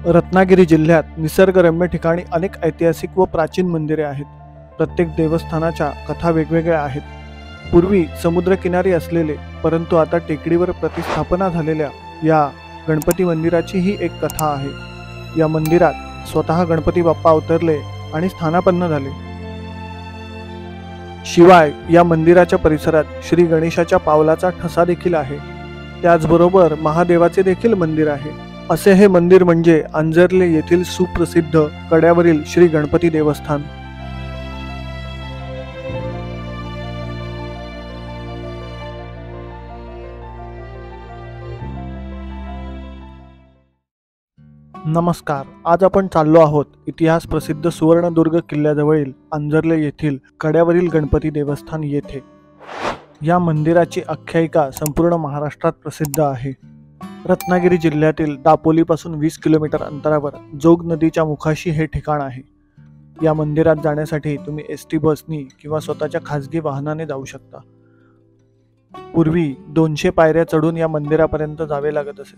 रत्नागिरी जिल्ह्यात निसर्गरम्य ठिकाणी अनेक ऐतिहासिक व प्राचीन मंदिरे आहेत. प्रत्येक देवस्थानाच्या कथा वेगवेगळ्या आहेत. पूर्वी समुद्रकिनारी असलेले परंतु आता टेकडीवर प्रतिस्थापना झालेल्या या गणपती मंदिराची ही एक कथा आहे. या मंदिरात स्वतः गणपती बाप्पा अवतरले आणि स्थानापन्न झाले. शिवाय या मंदिराच्या परिसरात श्री गणेशाच्या पावलाचा ठसा देखील आहे. त्याचबरोबर महादेवाचे देखील मंदिर आहे. असे हे मंदिर म्हणजे आंजर्ले येथील सुप्रसिद्ध कड्यावरील श्री गणपती देवस्थान. नमस्कार, आज आपण चाललो आहोत इतिहास प्रसिद्ध सुवर्णदुर्ग किल्ल्याजवळील आंजर्ले येथील कड्यावरील गणपती देवस्थान येथे. या मंदिराची आख्यायिका संपूर्ण महाराष्ट्रात प्रसिद्ध आहे. रत्नागिरी जिल्ह्यातील दापोलीपासून 20 किलोमीटर अंतरावर जोग नदीच्या मुखाशी हे ठिकाण आहे. या मंदिरात जाण्यासाठी तुम्ही एसटी बसनी किंवा स्वतःच्या खाजगी वाहनाने जाऊ शकता. पूर्वी 200 पायऱ्या चढून या मंदिरापर्यंत जावे लागत असे,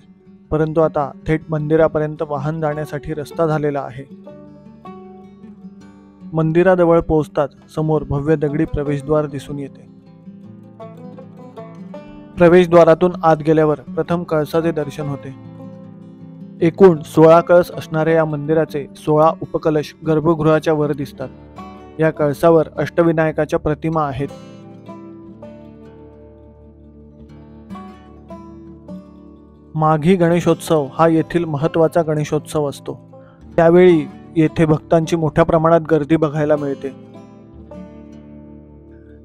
परंतु आता थेट मंदिरापर्यंत वाहन जाण्यासाठी रस्ता झालेला आहे. मंदिराजवळ पोहोचताच समोर भव्य दगडी प्रवेशद्वार दिसून येते. प्रवेशद्वारातून आत गेल्यावर प्रथम कळसाचे दर्शन होते. एकूण 16 कळस असणाऱ्या या मंदिराचे 16 उपकलश गर्भगृहाच्या वर दिसतात. या कळसावर अष्टविनायकाच्या प्रतिमा आहेत. माघी गणेशोत्सव हा येथील महत्त्वाचा गणेशोत्सव असतो. त्यावेळी येथे भक्तांची मोठ्या प्रमाणात गर्दी बघायला मिळते.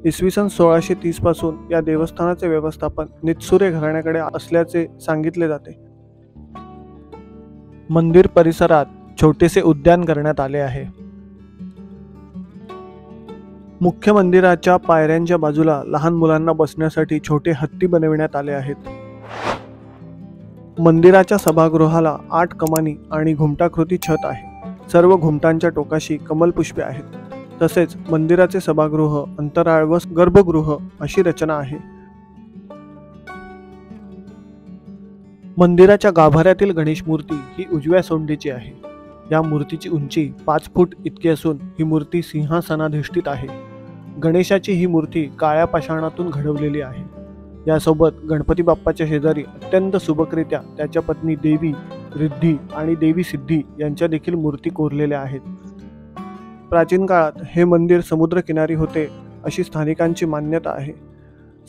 इसवी सन 1630 पासून या देवस्थानाचे व्यवस्थापन नितसुरे घराण्याकडे असल्याचे सांगितले जाते. मंदिर परिसरात छोटेसे उद्यान करण्यात आले आहे. मुख्य मंदिराच्या पायऱ्यांच्या बाजूला लहान मुलांना बसण्यासाठी छोटे हत्ती बनविण्यात आले आहेत. मंदिराच्या सभागृहाला 8 कमानी आणि घुमटाकृती छत आहे. सर्व घुमटांच्या टोकाशी कमलपुष्पे आहेत. तसेच मंदिराचे सभागृह, अंतराळ व गर्भगृह अशी रचना आहे. मंदिराच्या गाभाऱ्यातील गणेश मूर्ती ही उजव्या सोंडीची आहे. या मूर्तीची उंची 5 फूट इतकी असून ही मूर्ती सिंहासनाधिष्ठित आहे. गणेशाची ही मूर्ती काळ्या पाषाणातून घडवलेली आहे. यासोबत गणपती बाप्पाच्या शेजारी अत्यंत सुबकरित्या त्याच्या पत्नी देवी रिद्धी आणि देवी सिद्धी यांच्या देखील मूर्ती कोरलेल्या आहेत. प्राचीन काळात हे मंदिर समुद्रकिनारी होते अशी स्थानिकांची मान्यता आहे.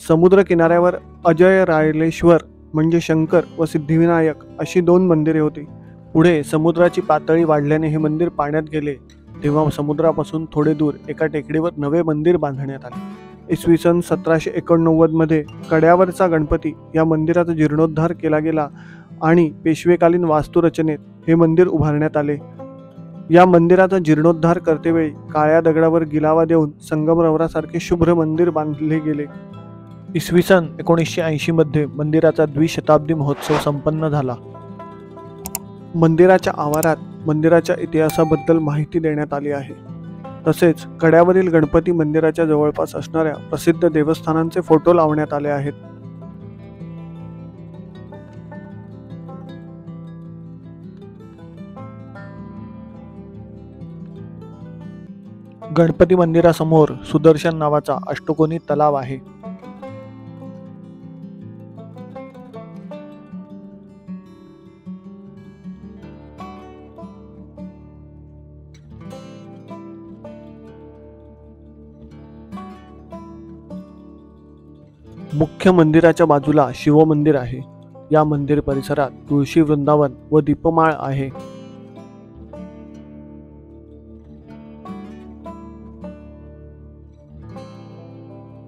समुद्र किनाऱ्यावर अजयरायलेश्वर म्हणजे शंकर व सिद्धिविनायक अशी 2 मंदिरे होती. पुढे समुद्राची पातळी वाढल्याने हे मंदिर पाण्यात गेले, तेव्हा समुद्रापासून थोडे दूर एका टेकडीवर नवे मंदिर बांधण्यात आले. इसवी सन 1789 मध्ये कड्यावरचा गणपती या मंदिराचा जीर्णोद्धार केला गेला आणि पेशवेकालीन वास्तुरचनेत हे मंदिर उभारण्यात आले. या मंदिराचा जीर्णोद्धार करतेवेळी काळ्या दगडावर गिलावा देऊन संगमरवरासारखे शुभ्र मंदिर बांधले गेले. इसवी सन 1980 मध्ये मंदिराचा द्विशताब्दी महोत्सव संपन्न झाला. मंदिराच्या आवारात मंदिराच्या इतिहासाबद्दल माहिती देण्यात आली आहे. तसेच कड्यावरील गणपती मंदिराच्या जवळपास असणाऱ्या प्रसिद्ध देवस्थानांचे फोटो लावण्यात आले आहेत. गणपती मंदिरासमोर सुदर्शन नावाचा अष्टकोनी तलाव आहे. मुख्य मंदिराच्या बाजूला शिवमंदिर आहे. या मंदिर परिसरात तुळशी वृंदावन व दीपमाळ आहे.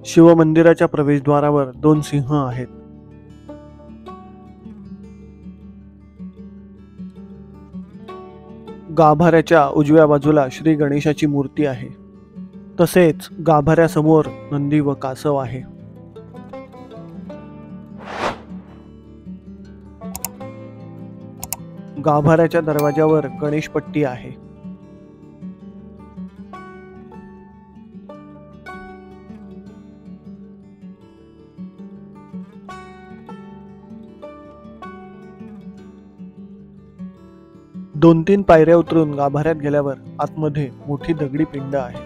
शिवमंदिराच्या प्रवेशद्वारावर 2 सिंह आहेत. गाभाऱ्याच्या उजव्या बाजूला श्री गणेशाची मूर्ती आहे. तसेच गाभाऱ्यासमोर नंदी व कासव आहे. गाभाऱ्याच्या दरवाजावर गणेशपट्टी आहे. 2-3 पायऱ्या उतरून गाभाऱ्यात गेल्यावर आतमध्ये मोठी दगडी पिंड आहे.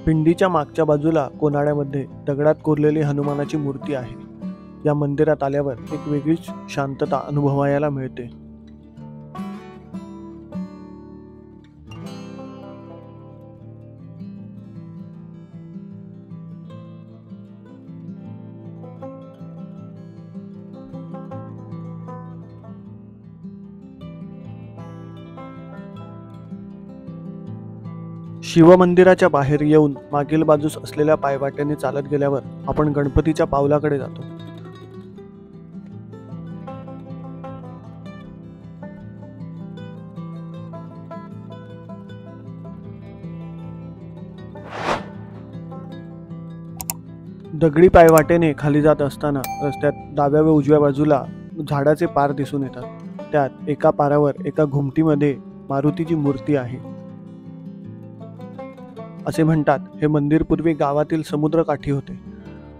पिंडीच्या मागच्या बाजूला कोनाड्यामध्ये दगडात कोरलेली हनुमानाची मूर्ती आहे. या मंदिरात आल्यावर एक वेगळीच शांतता अनुभवायला मिळते. शिवमंदिराच्या बाहेर येऊन मागील बाजूस असलेल्या पायवाटेने चालत गेल्यावर आपण गणपतीच्या पावलाकडे जातो. दगडी पायवाटेने खाली जात असताना रस्त्यात डाव्या व उजव्या बाजूला झाडाचे पार दिसून येतात. त्यात एका पारावर एका घुमटीमध्ये मारुतीची मूर्ती आहे. असे म्हणतात हे मंदिर पूर्वी गावातील समुद्रकाठी होते.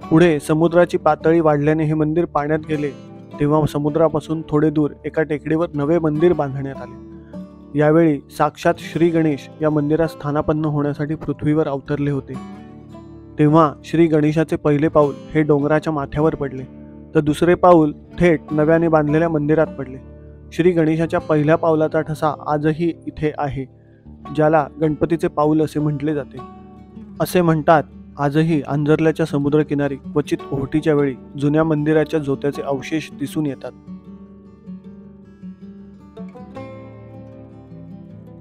पुढे समुद्राची पातळी वाढल्याने हे मंदिर पाण्यात गेले. तेव्हा समुद्रापासून थोडे दूर एका टेकडीवर नवे मंदिर बांधण्यात आले. यावेळी साक्षात श्री गणेश या मंदिरात स्थानापन्न होण्यासाठी पृथ्वीवर अवतरले होते. तेव्हा श्री गणेशाचे पहिले पाऊल हे डोंगराच्या माथ्यावर पडले, तर दुसरे पाऊल थेट नव्याने बांधलेल्या मंदिरात पडले. श्री गणेशाच्या पहिल्या पावलाचा ठसा आजही इथे आहे, ज्याला गणपतीचे पाऊल असे म्हटले जाते. असे म्हणतात आजही आंजर्ल्याच्या समुद्रकिनारी क्वचित ओहोटीच्या वेळी जुन्या मंदिराच्या जोत्याचे अवशेष दिसून येतात.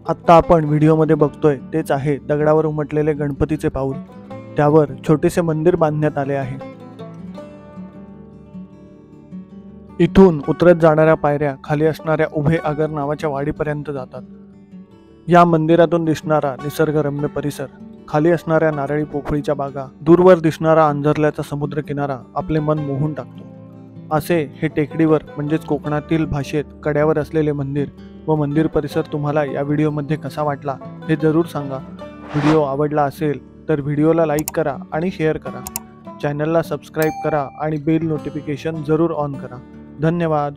आत्ता आपण व्हिडिओमध्ये बघतोय तेच आहे दगडावर उमटलेले गणपतीचे पाऊल. त्यावर छोटेसे मंदिर बांधण्यात आले आहे. इथून उतरत जाणाऱ्या पायऱ्या खाली असणाऱ्या उभे आगर नावाच्या वाडीपर्यंत जातात. या मंदिरातून दिसणारा निसर्गरम्य परिसर, खाली असणाऱ्या नारळी पोफळीच्या बागा, दूरवर दिसणारा आंजर्ल्याचा समुद्र किनारा आपले मन मोहून टाकतो. असे हे टेकडीवर म्हणजेच कोकणातील भाषेत कड्यावर असलेले मंदिर व मंदिर परिसर तुम्हाला या व्हिडिओमध्ये कसा वाटला हे जरूर सांगा. व्हिडिओ आवडला असेल तर व्हिडिओला लाईक करा आणि शेअर करा. चॅनलला सबस्क्राईब करा आणि बेल नोटिफिकेशन जरूर ऑन करा. धन्यवाद.